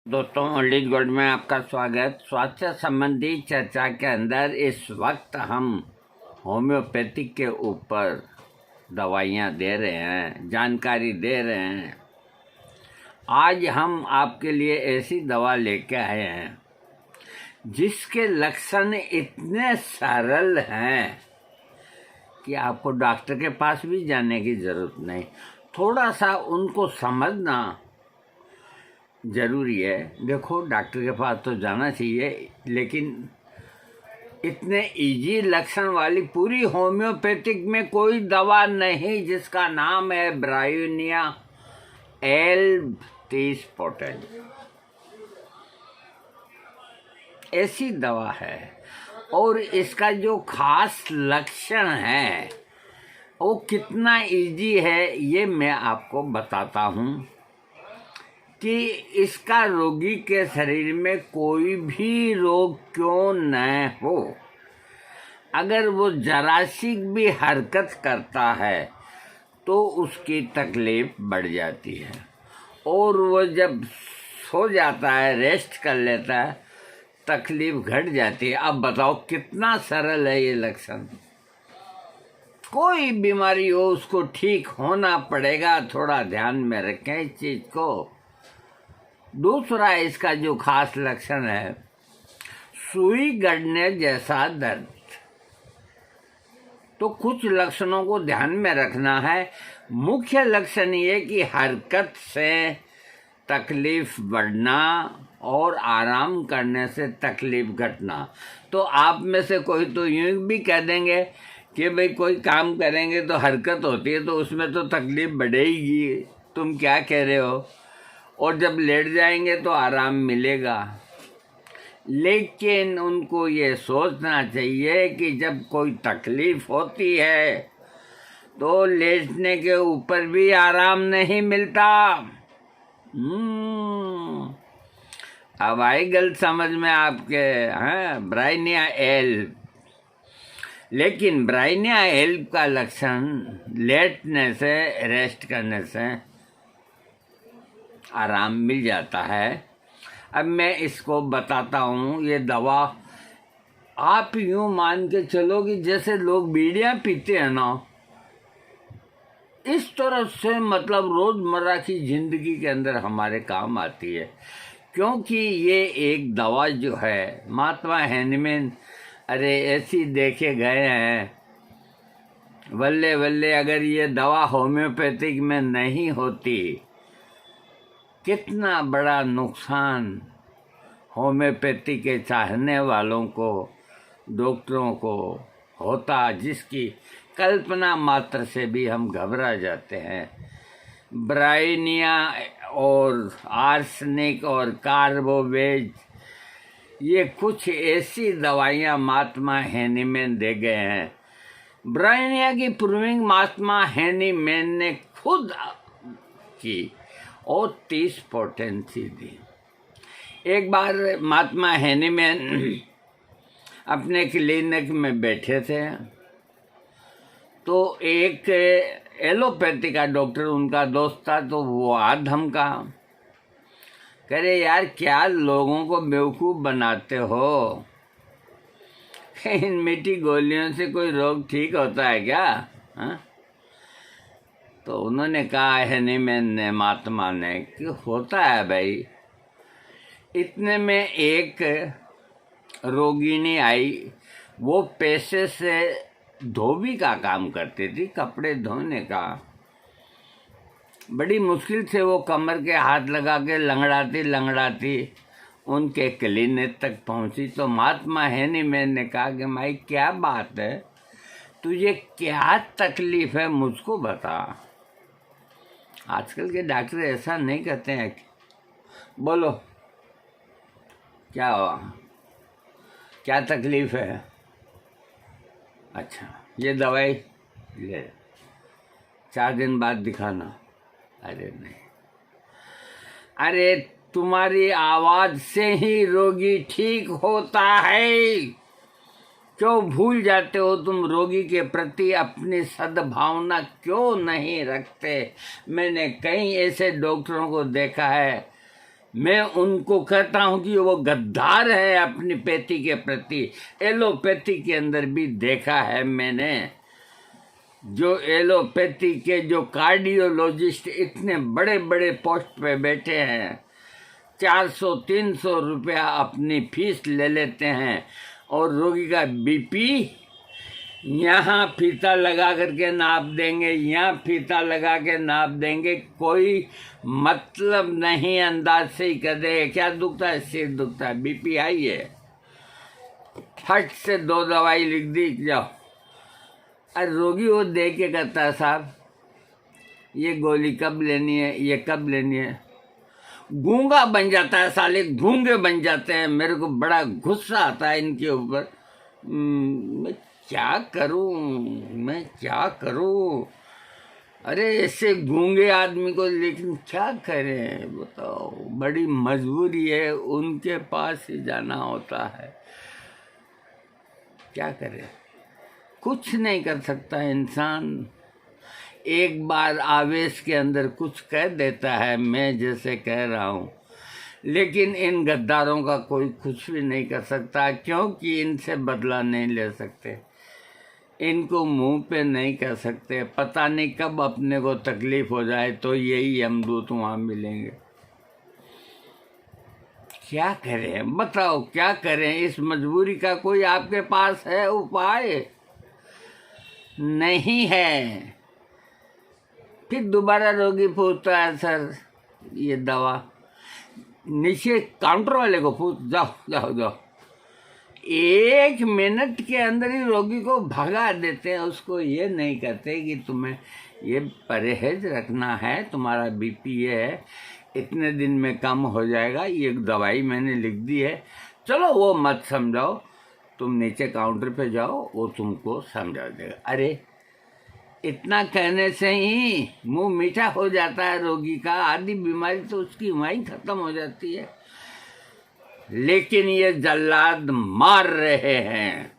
दोस्तों, old gold में आपका स्वागत। स्वास्थ्य संबंधी चर्चा के अंदर इस वक्त हम होम्योपैथिक के ऊपर दवाइयाँ दे रहे हैं, जानकारी दे रहे हैं। आज हम आपके लिए ऐसी दवा लेके आए हैं जिसके लक्षण इतने सरल हैं कि आपको डॉक्टर के पास भी जाने की ज़रूरत नहीं। थोड़ा सा उनको समझना ज़रूरी है। देखो, डॉक्टर के पास तो जाना चाहिए, लेकिन इतने इजी लक्षण वाली पूरी होम्योपैथिक में कोई दवा नहीं जिसका नाम है ब्रायोनिया L30 पोटेंट। ऐसी दवा है और इसका जो खास लक्षण है वो कितना इजी है ये मैं आपको बताता हूँ कि इसका रोगी के शरीर में कोई भी रोग क्यों न हो, अगर वो जरा सी भी हरकत करता है तो उसकी तकलीफ बढ़ जाती है, और वो जब सो जाता है, रेस्ट कर लेता है, तकलीफ घट जाती है। अब बताओ कितना सरल है ये लक्षण। कोई बीमारी हो उसको ठीक होना पड़ेगा, थोड़ा ध्यान में रखें इस चीज़ को। दूसरा इसका जो खास लक्षण है, सुई गड़ने जैसा दर्द। तो कुछ लक्षणों को ध्यान में रखना है। मुख्य लक्षण ये कि हरकत से तकलीफ बढ़ना और आराम करने से तकलीफ घटना। तो आप में से कोई तो यूं भी कह देंगे कि भाई कोई काम करेंगे तो हरकत होती है तो उसमें तो तकलीफ बढ़ेगी, तुम क्या कह रहे हो, और जब लेट जाएंगे तो आराम मिलेगा। लेकिन उनको ये सोचना चाहिए कि जब कोई तकलीफ होती है तो लेटने के ऊपर भी आराम नहीं मिलता। अब आई गलत समझ में आपके। ब्रायोनिया L, लेकिन ब्रायोनिया L का लक्षण लेटने से, रेस्ट करने से आराम मिल जाता है। अब मैं इसको बताता हूँ। ये दवा आप यूँ मान के चलो कि जैसे लोग बीड़ियाँ पीते हैं ना, इस तरह से मतलब रोज़मर्रा की ज़िंदगी के अंदर हमारे काम आती है। क्योंकि ये एक दवा जो है, महात्मा हेनीमैन अरे ऐसी देखे गए हैं, बल्ले बल्ले, अगर ये दवा होम्योपैथिक में नहीं होती कितना बड़ा नुकसान होम्योपैथी के चाहने वालों को, डॉक्टरों को होता, जिसकी कल्पना मात्र से भी हम घबरा जाते हैं। ब्रायोनिया और आर्सेनिक और कार्बोवेज, ये कुछ ऐसी दवाइयाँ महात्मा हेनीमैन दे गए हैं। ब्रायोनिया की प्रूविंग महात्मा हेनीमैन ने खुद की और 30 पोटेंसी दी। एक बार महात्मा हेनीमैन अपने क्लिनिक में बैठे थे तो एक एलोपैथी का डॉक्टर उनका दोस्त था, तो वो धमका, कह रहे यार क्या लोगों को बेवकूफ़ बनाते हो, इन मीठी गोलियों से कोई रोग ठीक होता है क्या? तो उन्होंने कहा, हेनीमैन ने, महात्मा ने, कि होता है भाई। इतने में एक रोगिणी आई, वो पैसे से धोबी का काम करती थी, कपड़े धोने का। बड़ी मुश्किल से वो कमर के हाथ लगा के लंगड़ाती लंगड़ाती उनके क्लिनिक तक पहुंची। तो महात्मा हेनीमैन ने कहा कि भाई क्या बात है, तुझे क्या तकलीफ है, मुझको बता। आजकल के डॉक्टर ऐसा नहीं करते हैं। बोलो क्या हुआ, क्या तकलीफ है? अच्छा, ये दवाई ले, 4 दिन बाद दिखाना। अरे नहीं, अरे तुम्हारी आवाज़ से ही रोगी ठीक होता है। क्यों भूल जाते हो तुम रोगी के प्रति अपनी सद्भावना क्यों नहीं रखते? मैंने कई ऐसे डॉक्टरों को देखा है मैं उनको कहता हूं कि वो गद्दार है अपनी पैथी के प्रति। एलोपैथी के अंदर भी देखा है मैंने, जो एलोपैथी के जो कार्डियोलॉजिस्ट इतने बड़े बड़े पोस्ट पे बैठे हैं, 400-300 रुपया अपनी फीस ले लेते हैं, और रोगी का बीपी यहाँ फीता लगा करके नाप देंगे, यहाँ फीता लगा के नाप देंगे, कोई मतलब नहीं, अंदाज से ही कर देंगे क्या दुखता है, सिर दुखता है, बीपी हाई है, फट से 2 दवाई लिख दी, जाओ। अरे रोगी वो देख के कहता है साहब ये गोली कब लेनी है, ये कब लेनी है। गूंगा बन जाता है, साले गूंगे बन जाते हैं। मेरे को बड़ा गुस्सा आता है इनके ऊपर। मैं क्या करूं, मैं क्या करूं। अरे ऐसे गूंगे आदमी को लेकिन क्या करें बताओ, बड़ी मजबूरी है, उनके पास ही जाना होता है, क्या करें, कुछ नहीं कर सकता इंसान। एक बार आवेश के अंदर कुछ कह देता है, मैं जैसे कह रहा हूँ, लेकिन इन गद्दारों का कोई कुछ भी नहीं कर सकता, क्योंकि इनसे बदला नहीं ले सकते, इनको मुंह पे नहीं कह सकते। पता नहीं कब अपने को तकलीफ हो जाए तो यही यमदूत वहाँ मिलेंगे। क्या करें बताओ, क्या करें। इस मजबूरी का कोई आपके पास है उपाय? नहीं है। फिर दोबारा रोगी पूछता है सर ये दवा, नीचे काउंटर वाले को पूछ, जाओ जाओ जाओ। 1 मिनट के अंदर ही रोगी को भगा देते हैं। उसको ये नहीं कहते कि तुम्हें ये परहेज रखना है, तुम्हारा बीपी ये है, इतने दिन में कम हो जाएगा, ये दवाई मैंने लिख दी है, चलो वो मत समझाओ, तुम नीचे काउंटर पे जाओ, वो तुमको समझा देगा। अरे इतना कहने से ही मुंह मीठा हो जाता है रोगी का, आधी बीमारी तो उसकी वहीं खत्म हो जाती है। लेकिन ये जल्लाद मार रहे हैं,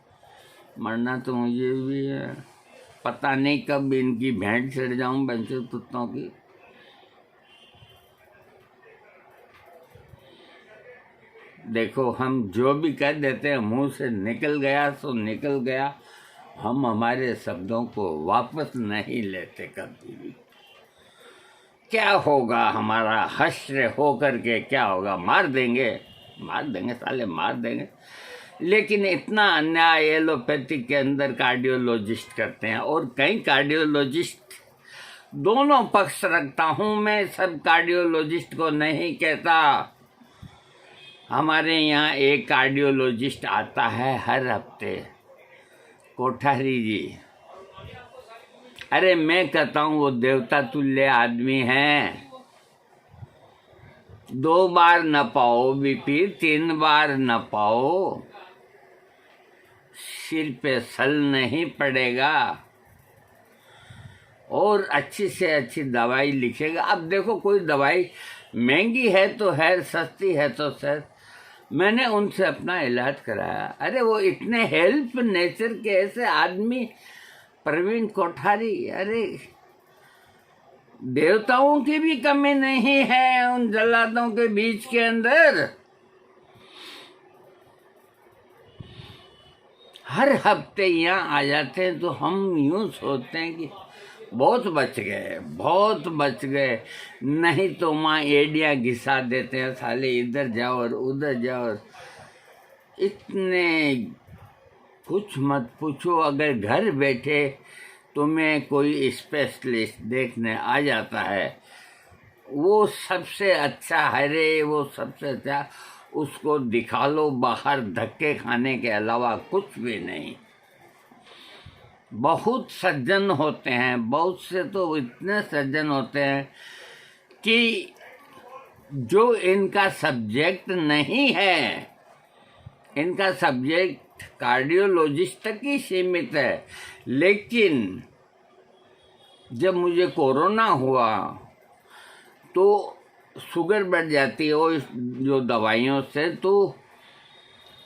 मरना तो मुझे भी है, पता नहीं कब इनकी भेंट चढ़ जाऊं बंचे कुत्तों की। देखो हम जो भी कह देते हैं मुंह से निकल गया सो निकल गया, हम हमारे शब्दों को वापस नहीं लेते कभी भी। क्या होगा हमारा हश्र हो करके, क्या होगा, मार देंगे साले, मार देंगे। लेकिन इतना अन्याय एलोपैथिक के अंदर कार्डियोलॉजिस्ट करते हैं, और कई कार्डियोलॉजिस्ट, दोनों पक्ष रखता हूं मैं, सब कार्डियोलॉजिस्ट को नहीं कहता। हमारे यहाँ एक कार्डियोलॉजिस्ट आता है हर हफ्ते, कोठारी जी। अरे मैं कहता हूँ वो देवता तुल्य आदमी है। 2 बार न पाओ बीपी, 3 बार न पाओ, सिर पे सल नहीं पड़ेगा, और अच्छी से अच्छी दवाई लिखेगा। अब देखो कोई दवाई महंगी है तो है, सस्ती है तो सर, मैंने उनसे अपना इलाज कराया। अरे वो इतने हेल्प नेचर के ऐसे आदमी, प्रवीण कोठारी, अरे देवताओं की भी कमी नहीं है उन जल्लादों के बीच के अंदर। हर हफ्ते यहाँ आ जाते हैं तो हम यूं सोचते हैं कि बहुत बच गए, बहुत बच गए, नहीं तो वहाँ एडिया घिसा देते हैं साले, इधर जाओ और उधर जाओ। इतने कुछ मत पूछो, अगर घर बैठे तुम्हें कोई स्पेशलिस्ट देखने आ जाता है, वो सबसे अच्छा है रे, वो सबसे अच्छा, उसको दिखा लो, बाहर धक्के खाने के अलावा कुछ भी नहीं। बहुत सज्जन होते हैं, बहुत से तो इतने सज्जन होते हैं कि जो इनका सब्जेक्ट नहीं है, इनका सब्जेक्ट कार्डियोलॉजिस्ट तक ही सीमित है। लेकिन जब मुझे कोरोना हुआ तो शुगर बढ़ जाती है वो जो दवाइयों से, तो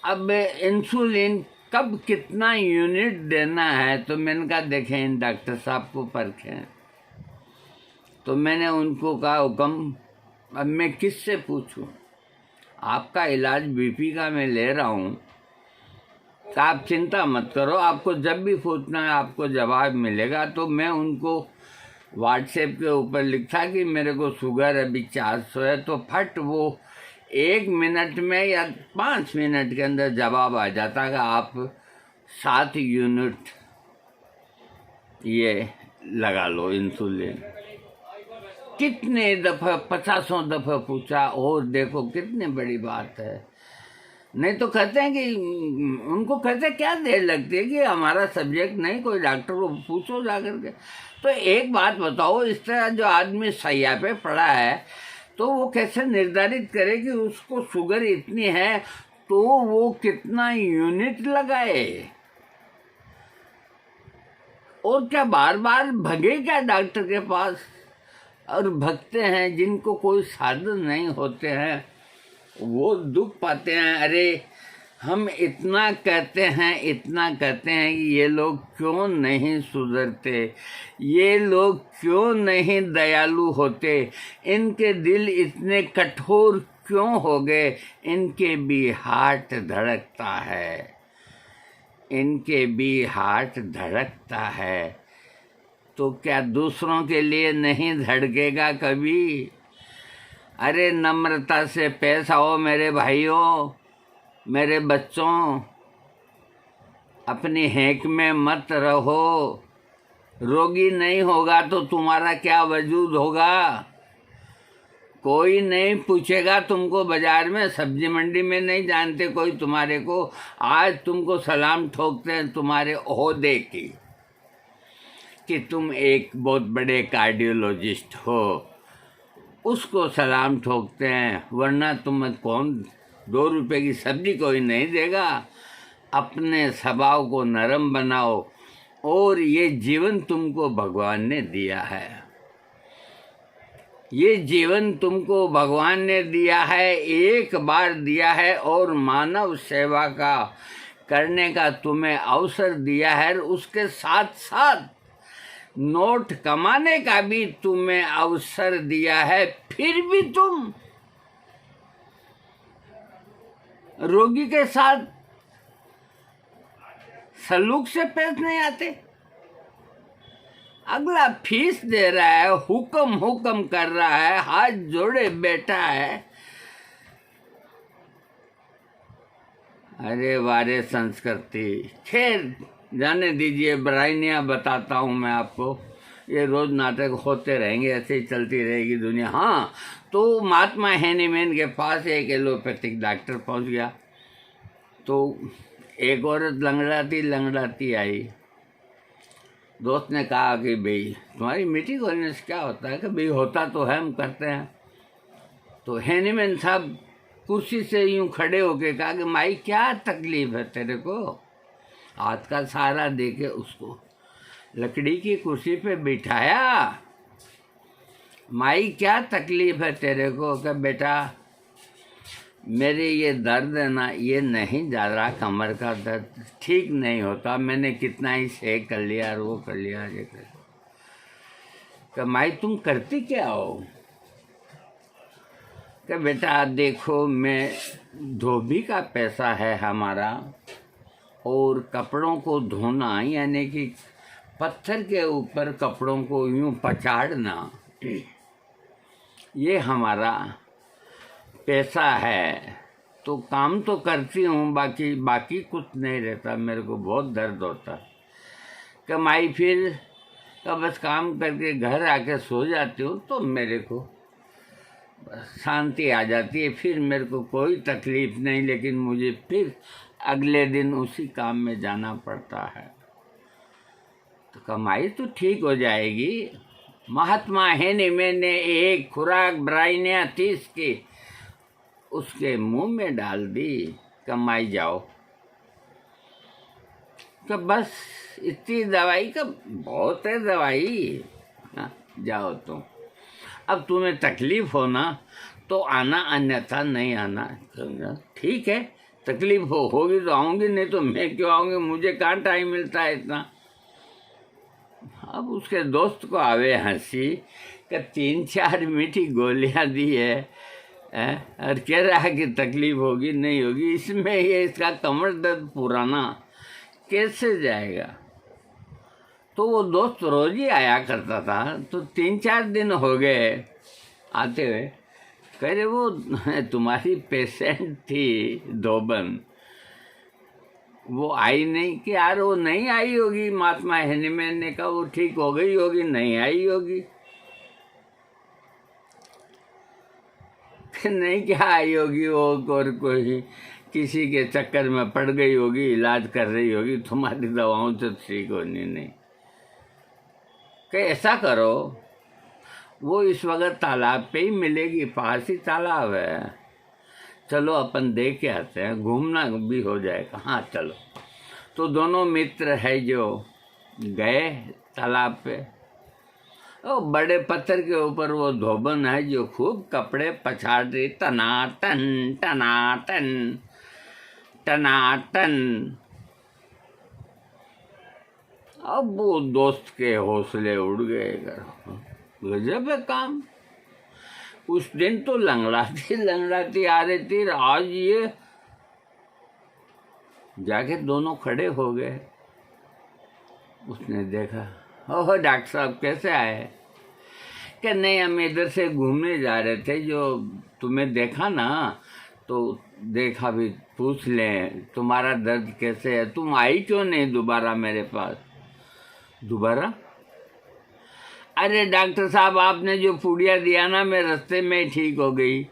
अब इंसुलिन कब कितना यूनिट देना है, तो मैंने कहा देखें इन डॉक्टर साहब को परखें। तो मैंने उनको कहा हुक्म अब मैं किससे पूछूं? आपका इलाज बीपी का मैं ले रहा हूँ, तो आप चिंता मत करो, आपको जब भी पूछना है आपको जवाब मिलेगा। तो मैं उनको व्हाट्सएप के ऊपर लिखा कि मेरे को शुगर अभी 400 है, तो फट वो 1 मिनट में या 5 मिनट के अंदर जवाब आ जाता कि आप 7 यूनिट ये लगा लो इंसुलिन। कितने दफ़ा, 50 दफ़ा पूछा, और देखो कितनी बड़ी बात है। नहीं तो कहते हैं कि उनको कहते क्या देर लगती है कि हमारा सब्जेक्ट नहीं, कोई डॉक्टर को पूछो जा करके। तो एक बात बताओ, इस तरह जो आदमी सैया पे पड़ा है तो वो कैसे निर्धारित करे कि उसको शुगर इतनी है तो वो कितना यूनिट लगाए? और क्या बार बार भगे क्या डॉक्टर के पास? और भगते हैं जिनको कोई साधन नहीं होते हैं वो दुख पाते हैं। अरे हम इतना कहते हैं कि ये लोग क्यों नहीं सुधरते, ये लोग क्यों नहीं दयालु होते, इनके दिल इतने कठोर क्यों हो गए? इनके भी हार्ट धड़कता है, इनके भी हार्ट धड़कता है, तो क्या दूसरों के लिए नहीं धड़केगा कभी? अरे नम्रता से पेश आओ मेरे भाइयों, मेरे बच्चों, अपनी हेंक में मत रहो। रोगी नहीं होगा तो तुम्हारा क्या वजूद होगा? कोई नहीं पूछेगा तुमको, बाजार में सब्जी मंडी में नहीं जानते कोई तुम्हारे को। आज तुमको सलाम ठोकते हैं तुम्हारे ओहदे की कि तुम एक बहुत बड़े कार्डियोलॉजिस्ट हो, उसको सलाम ठोकते हैं, वरना तुम कौन 2 रुपए की सब्जी कोई नहीं देगा। अपने स्वभाव को नरम बनाओ, और ये जीवन तुमको भगवान ने दिया है, ये जीवन तुमको भगवान ने दिया है, एक बार दिया है, और मानव सेवा का करने का तुम्हें अवसर दिया है। उसके साथ साथ नोट कमाने का भी तुम्हें अवसर दिया है, फिर भी तुम रोगी के साथ सलूक से पेश नहीं आते। अगला फीस दे रहा है, हुक्म कर रहा है, हाथ जोड़े बैठा है। अरे वारे संस्कृति, खैर जाने दीजिए, ब्राइनिया बताता हूँ मैं आपको। ये रोज नाटक होते रहेंगे, ऐसे ही चलती रहेगी दुनिया। हाँ, तो महात्मा हेनीमैन के पास एक एलोपैथिक डॉक्टर पहुँच गया। तो एक औरत लंगड़ाती आई। दोस्त ने कहा कि भाई तुम्हारी मीटिंग होने से क्या होता है? कि भाई होता तो है, हम करते हैं। तो हेनीमैन साहब कुर्सी से यूं खड़े होके कहा कि माई क्या तकलीफ है तेरे को? हाथ का सहारा देके उसको लकड़ी की कुर्सी पे बिठाया। माई क्या तकलीफ है तेरे को? कि बेटा मेरे ये दर्द है ना, ये नहीं जा रहा, कमर का दर्द ठीक नहीं होता। मैंने कितना ही सेक कर लिया और वो कर लिया, ये कर लिया। कि माई तुम करती क्या हो? कि बेटा देखो, मैं धोबी का पैसा है हमारा, और कपड़ों को धोना यानी कि पत्थर के ऊपर कपड़ों को यूं पचाड़ना, ये हमारा पैसा है। तो काम तो करती हूँ, बाकी कुछ नहीं रहता, मेरे को बहुत दर्द होता है। कमाई फिर बस काम करके घर आके सो जाती हूँ तो मेरे को शांति आ जाती है, फिर मेरे को कोई तकलीफ नहीं। लेकिन मुझे फिर अगले दिन उसी काम में जाना पड़ता है। तो कमाई तो ठीक हो जाएगी। महात्मा हेनीमैन ने एक खुराक ब्राइनिया 30 की उसके मुंह में डाल दी। कमाई जाओ। तो बस इतनी दवाई का बहुत है दवाई। हाँ, जाओ तुम। अब तुम्हें तकलीफ हो ना तो आना, अन्यथा नहीं आना। ठीक है, तकलीफ होगी तो आऊँगी, नहीं तो मैं क्यों आऊँगी? मुझे कहाँ टाइम मिलता है इतना। अब उसके दोस्त को आवे हंसी कि 3-4 मीठी गोलियां दी है, और कह रहा है कि तकलीफ होगी नहीं होगी। इसमें ये इसका कमर दर्द पुराना कैसे जाएगा। तो वो दोस्त रोज ही आया करता था, तो 3-4 दिन हो गए आते हुए। कह रहे वो तुम्हारी पेशेंट थी धोबन, वो आई नहीं। कि यार वो नहीं आई होगी, महात्मा हेनीमैन ने कहा वो ठीक हो गई होगी, नहीं आई होगी। नहीं क्या आई होगी, वो और कोई किसी के चक्कर में पड़ गई होगी, इलाज कर रही होगी, तुम्हारी दवाओं से ठीक होनी नहीं। कि ऐसा करो, वो इस वक्त तालाब पे ही मिलेगी, पास ही तालाब है, चलो अपन देख के आते हैं, घूमना भी हो जाएगा। हाँ चलो। तो दोनों मित्र है जो गए तालाब पे। ओ बड़े पत्थर के ऊपर वो धोबन है जो खूब कपड़े पछाड़ रही, टनाटन टनाटन टनाटन। अब वो दोस्त के हौसले उड़ गए। गजब है काम। उस दिन तो लंगड़ाती आ रही थी, आज ये जाके दोनों खड़े हो गए। उसने देखा, ओह डॉक्टर साहब कैसे आए। कि नहीं, हम इधर से घूमने जा रहे थे, जो तुम्हें देखा ना तो देखा भी पूछ लें तुम्हारा दर्द कैसे है, तुम आई क्यों नहीं दोबारा मेरे पास। दोबारा? अरे डॉक्टर साहब आपने जो पुड़िया दिया ना, मैं रास्ते में ठीक हो गई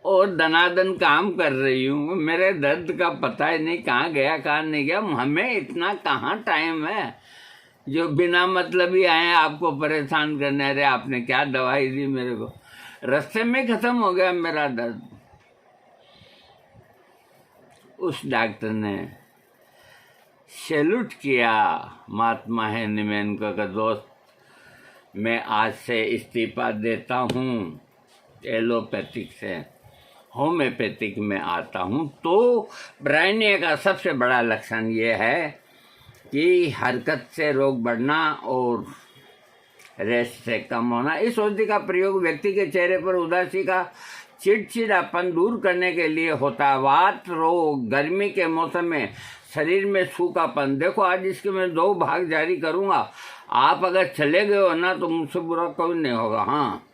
और दनादन काम कर रही हूँ, मेरे दर्द का पता ही नहीं कहाँ गया कहाँ नहीं गया। हमें इतना कहाँ टाइम है जो बिना मतलब ही आए आपको परेशान करने। अरे आपने क्या दवाई दी मेरे को, रास्ते में खत्म हो गया मेरा दर्द। उस डॉक्टर ने सैल्यूट किया महात्मा हेनीमैन को कि दोस्त मैं आज से इस्तीफा देता हूँ, एलोपैथिक से होम्योपैथिक में आता हूँ। तो ब्रायनिया का सबसे बड़ा लक्षण ये है कि हरकत से रोग बढ़ना और रेस्ट से कम होना। इस औषधि का प्रयोग व्यक्ति के चेहरे पर उदासी का चिड़चिड़ापन दूर करने के लिए होता है। वात रोग, गर्मी के मौसम में शरीर में सूखापन। देखो आज इसके मैं 2 भाग जारी करूँगा, आप अगर चले गए हो ना तो मुझसे बुरा कोई नहीं होगा। हाँ,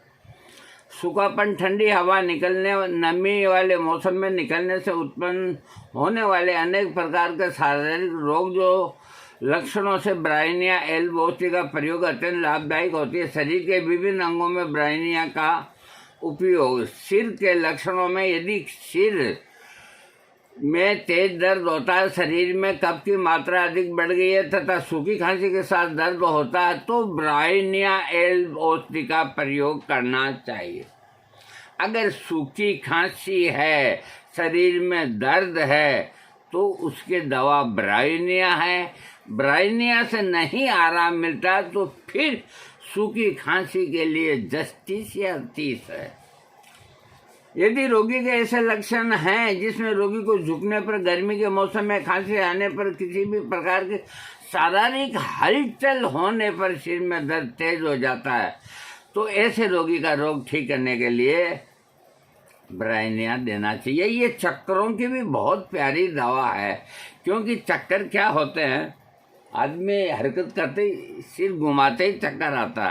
सूखापन ठंडी हवा निकलने, नमी वाले मौसम में निकलने से उत्पन्न होने वाले अनेक प्रकार के शारीरिक रोग जो लक्षणों से ब्रायनिया एल्बोसी का प्रयोग अत्यंत लाभदायक होती है। शरीर के विभिन्न अंगों में ब्रायनिया का उपयोग। सिर के लक्षणों में यदि सिर में तेज दर्द होता है, शरीर में कफ की मात्रा अधिक बढ़ गई है तथा सूखी खांसी के साथ दर्द होता है तो ब्रायनिया एल्बोसी का प्रयोग करना चाहिए। अगर सूखी खांसी है, शरीर में दर्द है तो उसके दवा ब्रायनिया है। ब्रायनिया से नहीं आराम मिलता तो फिर सूखी खांसी के लिए जस्टिस या 30 है। यदि रोगी के ऐसे लक्षण हैं जिसमें रोगी को झुकने पर, गर्मी के मौसम में खांसी आने पर, किसी भी प्रकार के शारीरिक हलचल होने पर सिर में दर्द तेज हो जाता है, तो ऐसे रोगी का रोग ठीक करने के लिए ब्रायनिया देना चाहिए। ये चक्करों की भी बहुत प्यारी दवा है, क्योंकि चक्कर क्या होते हैं, आदमी हरकत करते ही सिर घुमाते ही चक्कर आता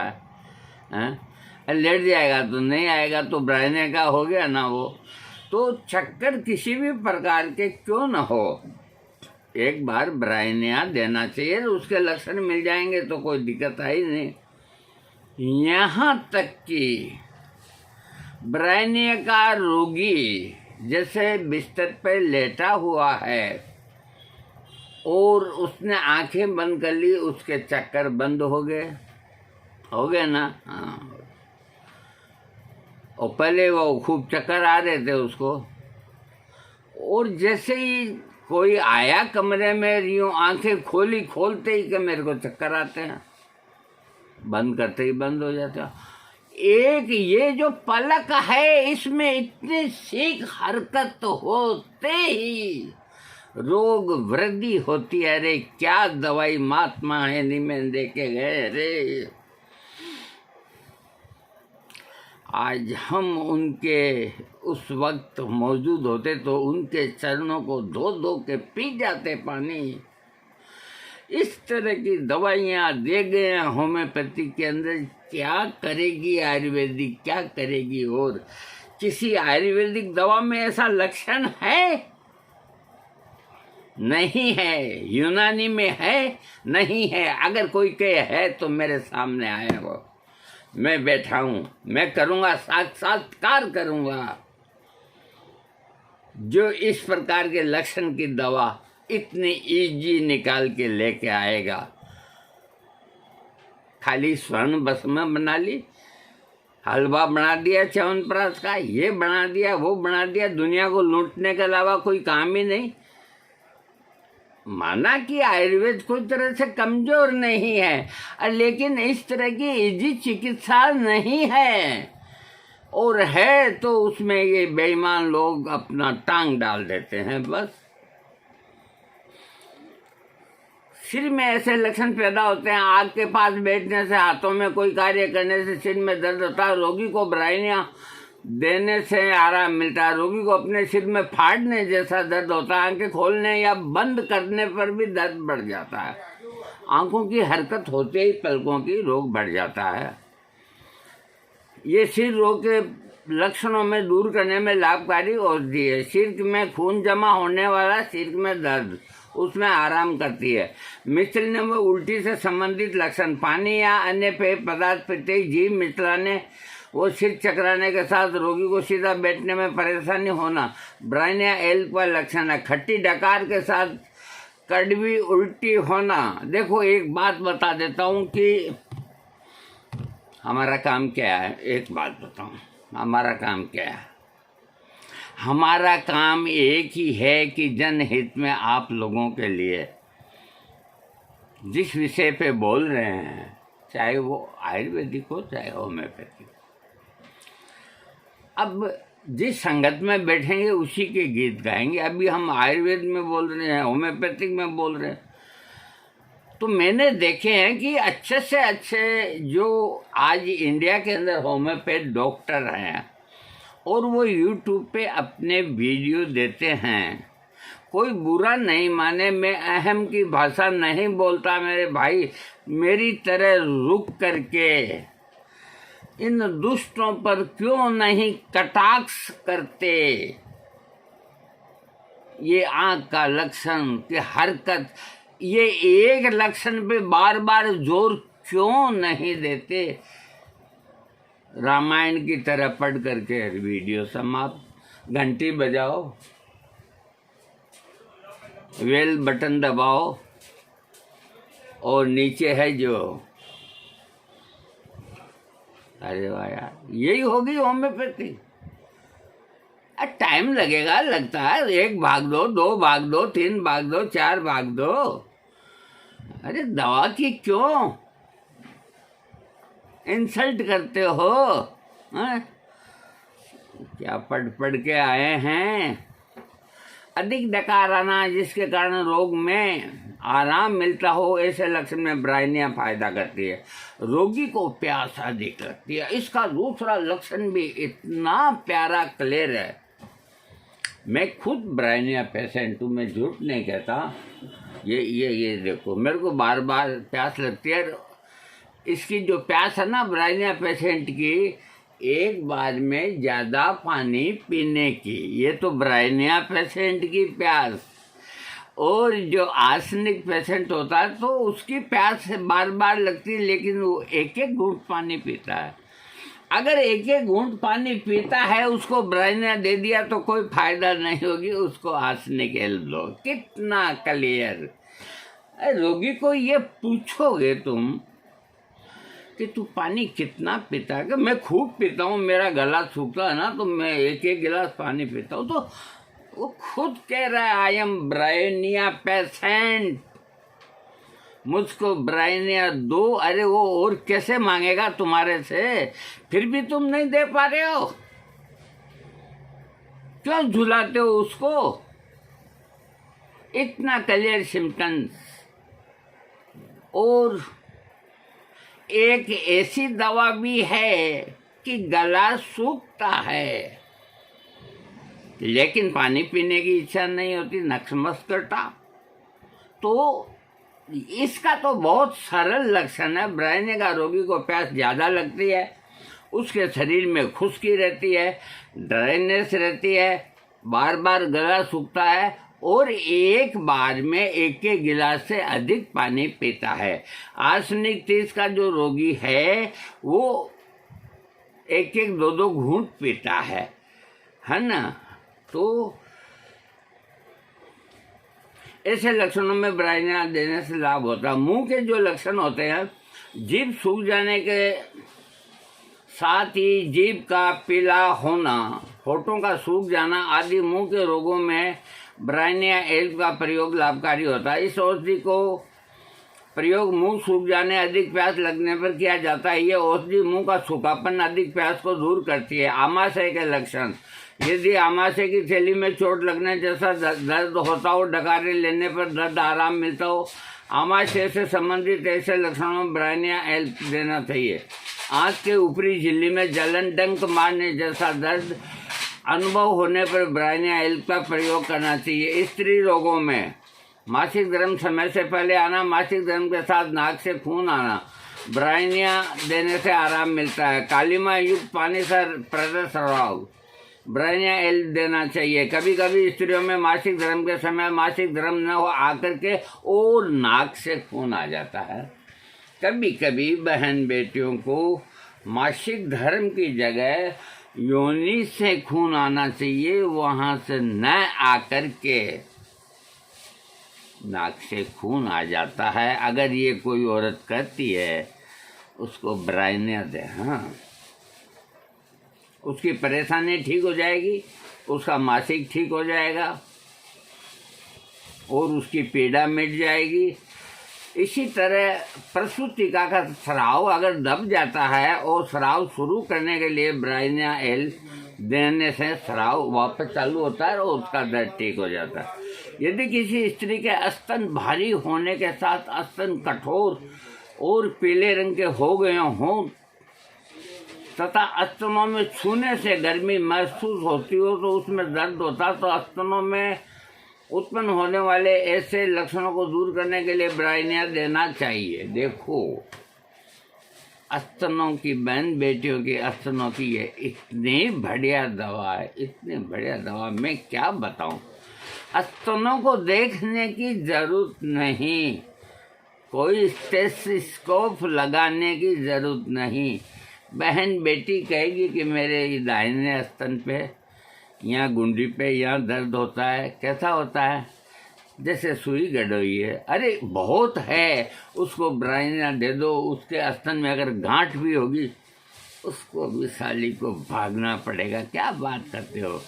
है, लेट जाएगा तो नहीं आएगा, तो ब्रायनिया का हो गया ना वो। तो चक्कर किसी भी प्रकार के क्यों न हो, एक बार ब्रायनिया देना चाहिए, उसके लक्षण मिल जाएंगे तो कोई दिक्कत है ही नहीं। यहाँ तक कि ब्रायनिया का रोगी जैसे बिस्तर पर लेटा हुआ है और उसने आंखें बंद कर ली, उसके चक्कर बंद हो गए ना। हाँ, और पहले वो खूब चक्कर आ रहे थे उसको, और जैसे ही कोई आया कमरे में, यूँ आंखें खोलते ही कि मेरे को चक्कर आते हैं, बंद करते ही बंद हो जाते हैं। एक ये जो पलक है, इसमें इतनी सी हरकत होते ही रोग वृद्धि होती है। अरे क्या दवाई महात्मा हेनीमैन दे के गए रे। आज हम उनके उस वक्त मौजूद होते तो उनके चरणों को धो धो के पी जाते पानी। इस तरह की दवाइयाँ दे गए हैं होम्योपैथी के अंदर। क्या करेगी आयुर्वेदिक, क्या करेगी? और किसी आयुर्वेदिक दवा में ऐसा लक्षण है? नहीं है। यूनानी में है? नहीं है। अगर कोई कहे है तो मेरे सामने आए वो, मैं बैठा हूं, मैं करूंगा, साक्षात्कार करूंगा। जो इस प्रकार के लक्षण की दवा इतनी इजी निकाल के लेके आएगा। खाली स्वर्ण भस्म बना ली, हलवा बना दिया च्यवनप्राश का, ये बना दिया, वो बना दिया, दुनिया को लूटने के अलावा कोई काम ही नहीं। माना कि आयुर्वेद कोई तरह से कमजोर नहीं है, लेकिन इस तरह की इजी चिकित्सा नहीं है। और है तो उसमें ये बेईमान लोग अपना टांग डाल देते हैं बस। सिर में ऐसे लक्षण पैदा होते हैं, आग के पास बैठने से, हाथों में कोई कार्य करने से सिर में दर्द होता है। रोगी को ब्राइनिया देने से आराम मिलता है। रोगी को अपने सिर में फाड़ने जैसा दर्द होता है। आंखें खोलने या बंद करने पर भी दर्द बढ़ जाता है। आंखों की हरकत होते ही पलकों की रोग बढ़ जाता है। ये सिर रोग के लक्षणों में दूर करने में लाभकारी औषधि है। सिर में खून जमा होने वाला, सिर में दर्द, उसमें आराम करती है। मिचलने व उल्टी से संबंधित लक्षण, पानी या अन्य पेय पदार्थ पीते ही जीभ मिचलाने वो सिर चकराने के साथ रोगी को सीधा बैठने में परेशानी होना ब्राइनिया एल का लक्षण है। खट्टी डकार के साथ कड़वी उल्टी होना। देखो एक बात बता देता हूँ कि हमारा काम क्या है। एक बात बताऊँ, हमारा काम क्या है। हमारा काम एक ही है कि जनहित में आप लोगों के लिए जिस विषय पे बोल रहे हैं, चाहे वो आयुर्वेदिक हो चाहे होम्योपैथिक। अब जिस संगत में बैठेंगे उसी के गीत गाएंगे। अभी हम आयुर्वेद में बोल रहे हैं, होम्योपैथिक में बोल रहे हैं, तो मैंने देखे हैं कि अच्छे से अच्छे जो आज इंडिया के अंदर होम्योपैथ डॉक्टर हैं और वो यूट्यूब पे अपने वीडियो देते हैं। कोई बुरा नहीं माने, मैं अहम की भाषा नहीं बोलता मेरे भाई। मेरी तरह रुक करके इन दुष्टों पर क्यों नहीं कटाक्ष करते। ये आँख का लक्षण की हरकत, ये एक लक्षण पे बार बार जोर क्यों नहीं देते। रामायण की तरह पढ़ करके वीडियो समाप्त। घंटी बजाओ, वेल बटन दबाओ और नीचे है जो, अरे वाह यार, यही होगी होम्योपैथी। टाइम लगेगा, लगता है। 1 भाग दो, 2 भाग दो, 3 भाग दो, 4 भाग दो। अरे दवा की क्यों इंसल्ट करते हो? क्या पढ़ पढ़ के आए हैं। अधिक डकार आना जिसके कारण रोग में आराम मिलता हो, ऐसे लक्षण में ब्राइनिया फायदा करती है। रोगी को प्यास अधिक लगती है। इसका दूसरा लक्षण भी इतना प्यारा क्लियर है। मैं खुद ब्राइनिया पेशेंट हूँ, मैं झूठ नहीं कहता। ये देखो, मेरे को बार बार प्यास लगती है। इसकी जो प्यास है ना ब्राइनिया पेशेंट की, एक बार में ज़्यादा पानी पीने की, ये तो ब्राइनिया पेशेंट की प्यास। और जो आर्सेनिक पेशेंट होता है तो उसकी प्यास बार बार लगती है, लेकिन वो एक एक घूंट पानी पीता है। अगर एक एक घूंट पानी पीता है, उसको ब्राइनिया दे दिया तो कोई फायदा नहीं होगी, उसको आर्सेनिक हेल्प दो। कितना क्लियर। रोगी को ये पूछोगे तुम कि तू पानी कितना पीता है, कि मैं खूब पीता हूँ, मेरा गला सूखता है ना तो मैं एक एक गिलास पानी पीता हूँ, तो वो खुद कह रहा है आई एम ब्राइनिया पेशेंट, मुझको ब्राइनिया दो। अरे वो और कैसे मांगेगा तुम्हारे से, फिर भी तुम नहीं दे पा रहे हो, क्यों झुलाते हो उसको। इतना क्लियर सिम्टम्स। और एक ऐसी दवा भी है कि गला सूखता है लेकिन पानी पीने की इच्छा नहीं होती, नक्शमस करता। तो इसका तो बहुत सरल लक्षण है। ब्रायनिया रोगी को प्यास ज़्यादा लगती है, उसके शरीर में खुश्की रहती है, ड्राइनेस रहती है, बार बार गला सूखता है और एक बार में एक गिलास से अधिक पानी पीता है। आर्सेनिक 30 का जो रोगी है वो एक दो दो घूंट पीता है ना। तो ऐसे लक्षणों में ब्रायनिया देने से लाभ होता है। मुंह के जो लक्षण होते हैं, जीभ सूख जाने के साथ ही जीभ का पीला होना, होठों का सूख जाना आदि मुंह के रोगों में ब्रायनिया एल्ब का प्रयोग लाभकारी होता है। इस औषधि को प्रयोग मुंह सूख जाने, अधिक प्यास लगने पर किया जाता है। ये औषधि मुंह का सूखापन, अधिक प्यास को दूर करती है। आमाशय के लक्षण, यदि आमाशय की थैली में चोट लगने जैसा दर्द होता हो, डकारे लेने पर दर्द आराम मिलता हो, आमाशय से संबंधित ऐसे लक्षणों में ब्रायनिया एल्ब देना चाहिए। आंख के ऊपरी झिल्ली में जलन, डंक मारने जैसा दर्द अनुभव होने पर ब्रायनिया एल्ब का प्रयोग करना चाहिए। स्त्री रोगों में मासिक धर्म समय से पहले आना, मासिक धर्म के साथ नाक से खून आना, ब्रायनिया देने से आराम मिलता है। कालिमा युक्त पानी से प्रदस्राव, ब्रायनिया एल्ब देना चाहिए। कभी कभी स्त्रियों में मासिक धर्म के समय मासिक धर्म न हो आकर के और नाक से खून आ जाता है। कभी कभी बहन बेटियों को मासिक धर्म की जगह योनि से खून आना चाहिए, वहाँ से न आकर के नाक से खून आ जाता है। अगर ये कोई औरत करती है उसको ब्रायनिया दे, हाँ, उसकी परेशानी ठीक हो जाएगी, उसका मासिक ठीक हो जाएगा और उसकी पीड़ा मिट जाएगी। इसी तरह प्रसूतिका का स्राव अगर दब जाता है और स्राव शुरू करने के लिए ब्रायनिया एल्ब देने से स्राव वापस चालू होता है और उसका दर्द ठीक हो जाता है। यदि किसी स्त्री के स्तन भारी होने के साथ स्तन कठोर और पीले रंग के हो गए हों तथा स्तनों में छूने से गर्मी महसूस होती हो तो उसमें दर्द होता, तो स्तनों में उत्पन्न होने वाले ऐसे लक्षणों को दूर करने के लिए ब्रायनिया देना चाहिए। देखो, स्तनों की बहन बेटियों की स्तनों की ये इतनी बढ़िया दवा है, इतनी बढ़िया दवा, मैं क्या बताऊं। स्तनों को देखने की जरूरत नहीं, कोई स्टेथोस्कोप लगाने की जरूरत नहीं। बहन बेटी कहेगी कि मेरे दाहिने स्तन पे, यहाँ गुंडी पे, यहाँ दर्द होता है। कैसा होता है? जैसे सुई गड़ोई है। अरे बहुत है, उसको ब्रायनिया दे दो। उसके स्तन में अगर गांठ भी होगी उसको भी साली को भागना पड़ेगा। क्या बात करते हो,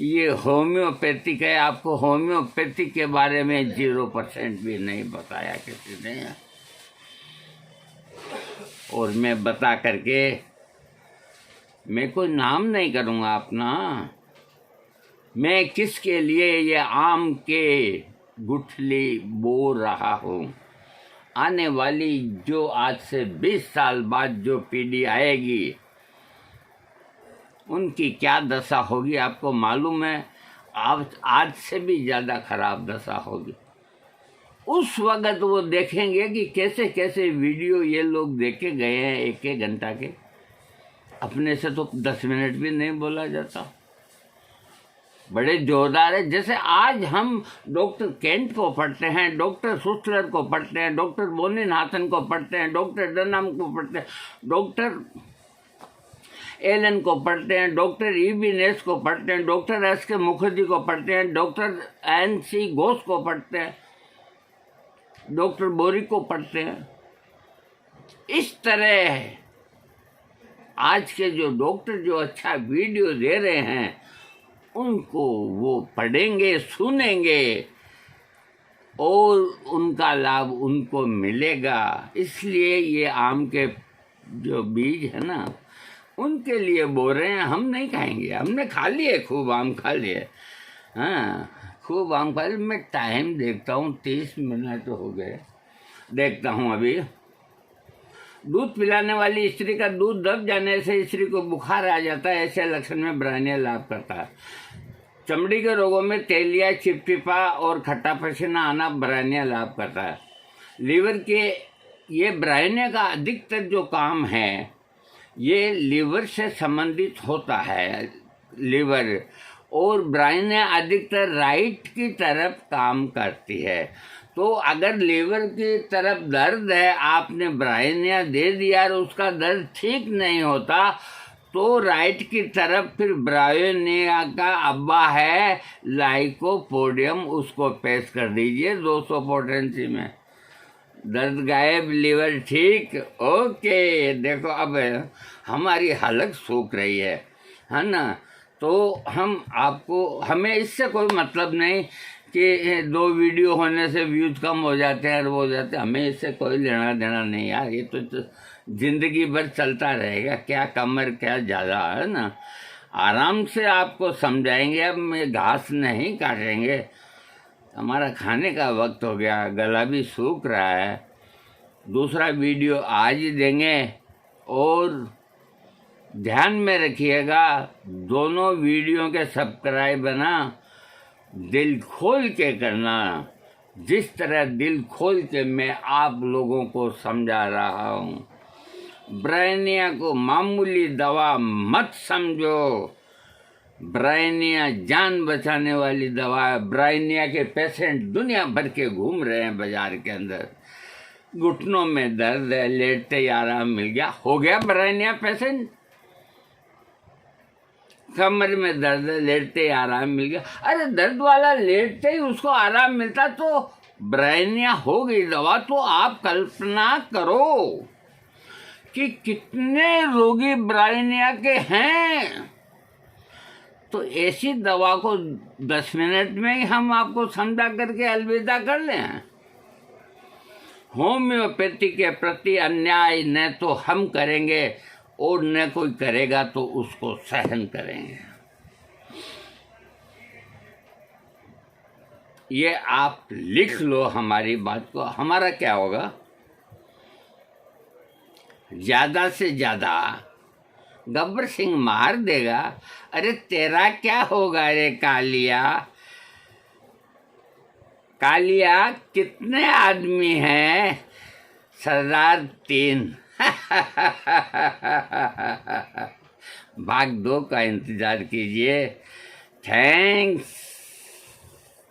ये होम्योपैथिक है। आपको होम्योपैथिक के बारे में 0% भी नहीं बताया किसी ने, और मैं बता करके मैं कोई नाम नहीं करूँगा अपना। मैं किसके लिए ये आम के गुठली बो रहा हूँ। आने वाली जो आज से 20 साल बाद जो पीढ़ी आएगी उनकी क्या दशा होगी आपको मालूम है। आज से भी ज़्यादा खराब दशा होगी। उस वक़्त वो देखेंगे कि कैसे कैसे वीडियो ये लोग देखे गए हैं 1-1 घंटा के। अपने से तो 10 मिनट भी नहीं बोला जाता, बड़े जोरदार है। जैसे आज हम डॉक्टर केंट को पढ़ते हैं, डॉक्टर सुस्लर को पढ़ते हैं, डॉक्टर बोनीनाथन को पढ़ते हैं, डॉक्टर डनहम को पढ़ते हैं, डॉक्टर एलन को पढ़ते हैं, डॉक्टर ईबीनेस को पढ़ते हैं, डॉक्टर एस के मुखर्जी को पढ़ते हैं, डॉक्टर NC घोष को पढ़ते हैं, डॉक्टर बोरी को पढ़ते हैं। इस तरह आज के जो डॉक्टर जो अच्छा वीडियो दे रहे हैं उनको वो पढ़ेंगे, सुनेंगे और उनका लाभ उनको मिलेगा। इसलिए ये आम के जो बीज है ना उनके लिए बोल रहे हैं। हम नहीं खाएंगे, हमने खा लिए, खूब आम खा लिए, हाँ खूब आम खा लिए। मैं टाइम देखता हूँ 30 मिनट हो गए, देखता हूँ अभी दूध पिलाने वाली स्त्री का दूध दब जाने से स्त्री को बुखार आ जाता है, ऐसे लक्षण में ब्राह्मण्य लाभ करता है। चमड़ी के रोगों में तेलिया, चिपचिपा और खट्टा पसीना आना ब्राह्मण्य लाभ करता है। लीवर के ये ब्राह्मण्य का अधिकतर जो काम है ये लीवर से संबंधित होता है। लीवर और ब्राह्मण्य अधिकतर राइट की तरफ काम करती है। तो अगर लीवर की तरफ दर्द है, आपने ब्राह्मण्य दे दिया और उसका दर्द ठीक नहीं होता, तो राइट की तरफ फिर ब्राह्मण्य का अब्बा है लाइकोपोडियम, उसको पेश कर दीजिए 200 पोटेंसी में। दर्द गायब, लीवर ठीक। ओके, देखो अब हमारी हलक सूख रही है ना। तो हमें इससे कोई मतलब नहीं कि 2 वीडियो होने से व्यूज कम हो जाते हैं और वो हो जाते हैं, हमें इससे कोई लेना देना नहीं यार। ये तो जिंदगी भर चलता रहेगा, क्या कमर क्या ज़्यादा, है ना। आराम से आपको समझाएंगे। अब मैं घास नहीं काटेंगे, हमारा खाने का वक्त हो गया, गला भी सूख रहा है। दूसरा वीडियो आज ही देंगे। और ध्यान में रखिएगा, दोनों वीडियो के सब्सक्राइब ना दिल खोल के करना, जिस तरह दिल खोल के मैं आप लोगों को समझा रहा हूँ। ब्राह्मण्य को मामूली दवा मत समझो, ब्राह्मण्य जान बचाने वाली दवा है। ब्राह्मण्य के पेशेंट दुनिया भर के घूम रहे हैं बाजार के अंदर। घुटनों में दर्द है, लेटते ही आराम मिल गया, हो गया ब्राह्मण्य पेशेंट। कमर में दर्द है, लेटते ही आराम मिल गया। अरे दर्द वाला लेटते ही उसको आराम मिलता तो ब्राह्मण्य हो गई दवा। तो आप कल्पना करो कि कितने रोगी ब्राह्मण्य के हैं। तो ऐसी दवा को 10 मिनट में ही हम आपको समझा करके अलविदा कर लें। होम्योपैथी के प्रति अन्याय न तो हम करेंगे और न कोई करेगा तो उसको सहन करेंगे। ये आप लिख लो हमारी बात को। हमारा क्या होगा, ज्यादा से ज्यादा गब्बर सिंह मार देगा। अरे तेरा क्या होगा रे कालिया, कालिया कितने आदमी हैं? सरदार 3। भाग 2 का इंतजार कीजिए। थैंक्स।